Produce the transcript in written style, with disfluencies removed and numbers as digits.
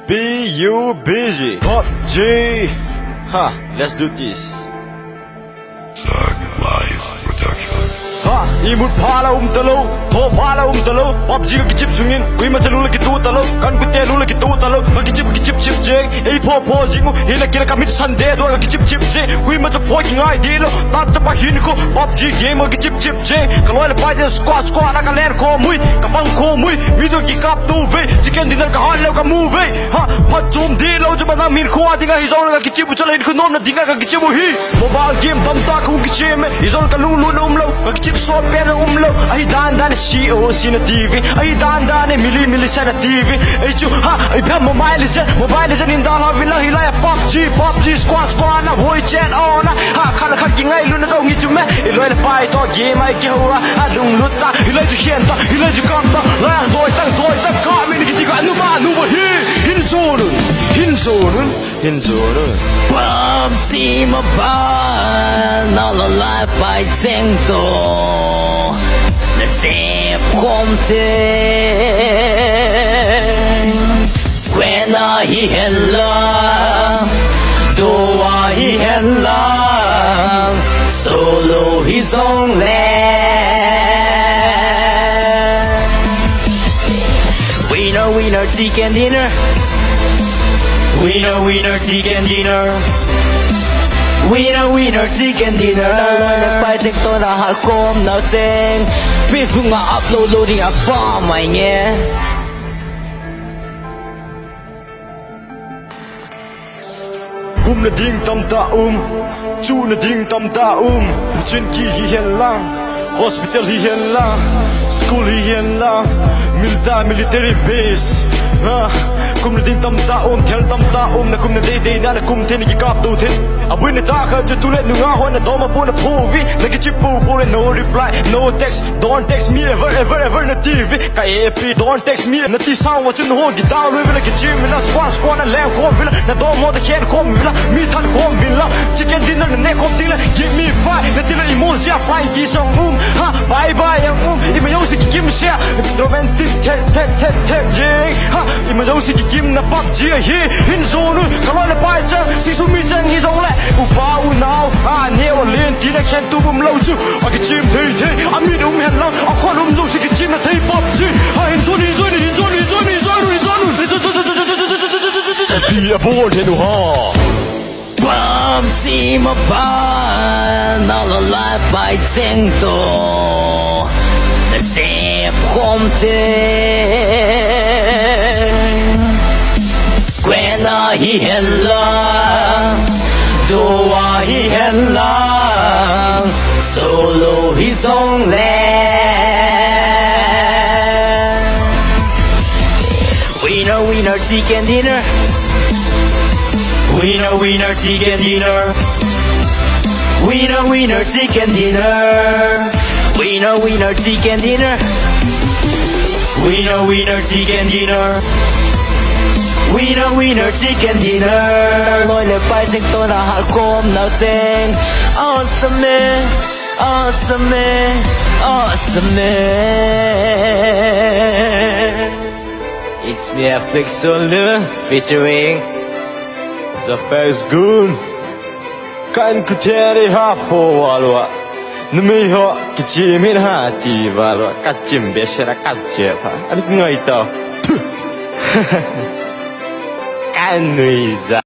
Be you busy. PUBG. Ha, let's do this. Thug Life Production. Ha, imut pala talo, to pala talo. PUBG ka chip sungin, kui machalu lagi tu talo, kan kutte lu lagi tu talo. Lagi chip jeng, ei po jingu, hila kira kamit Sunday do lagi chip je. Kui macha fucking idea lo, tat chapa hin ko. PUBG game lagi chip jeng. Kalau ada pai squad nak ler ko mui, kapang ko mui, video ki kap tu ve, chicken dinner ka hal ka move. Ha, pachum di lo je bana min ko adinga hizong lagi chip chala in ko nom na dinga ka chip hi. Mobile game tam ta ko ki cheme, hizong ka lu lo ka chip so pera lo. Ai dan CEO sina TV, ai dan mili sana TV. Ai chu ha, ai pha mobile legend in dan ha villa hilaya PUBG squad na voice chat on ha khala ki ngai lu na dong hi chu me iloi na pai to game ai ke hura ha lung lut ta iloi chu hian ta iloi chu kam ta la doi ta ka mi ni ki ka nu ba hi hin zorun PUBG Mobile all alive by Zengto the same content Square na hi hella Doa hi hella Solo his own land Winner chicken dinner Winner chicken dinner Winner chicken dinner Phải chắc tôi là hạt cơm nào xanh Facebook mà upload loading à phá mày nghe Gum na ding tam ta chu na ding tam ta Puchin ki hi hian lang, hospital hi hian lang, school hi hian lang, military base. Kum na ding tam ta thel tam ta na kum na day na kum ten ki kap do ten. Abui na ta kha chu tu le nu nga ho na do ma pu na phovi, na ki chip pu no reply, no text, don't text me ever na TV. Ka ep don't text me na ti sound wa chu no ho guitar we la ki gym na squad na le ko vila na do mo da chen ko vila mi than ko vila chicken dinner na ne ko tila give me five na tila emoji a fly ki song ha bye ima yo si ki kim share romantic tek jing ha ima yo si ki kim na PUBG hi hin zonu kala na pai cha si su mi chen hi zong le u pa u now ne o len ti na chen tu bum lo chu a ki chim thei a mi dum hen lo a khon lo si ki chim na thei PUBG ha hin zoni be aboard hen ha PUBG Mobile all alive by Zengto the same content Square na hi hella Doa hi hella Solo his own land Winner chicken dinner Winner chicken dinner Winner chicken dinner Winner chicken dinner Winner chicken dinner Winner chicken dinner Ngồi lại phải chắc tôi là hạt cơm nào xanh Awesome It's me Flick Solo featuring The face good. Kan ku tere ha po walwa. Numi ho ki chimin ha ti walwa. Ka chim be shera ka che pa. Ani ngai to. Kan nui za.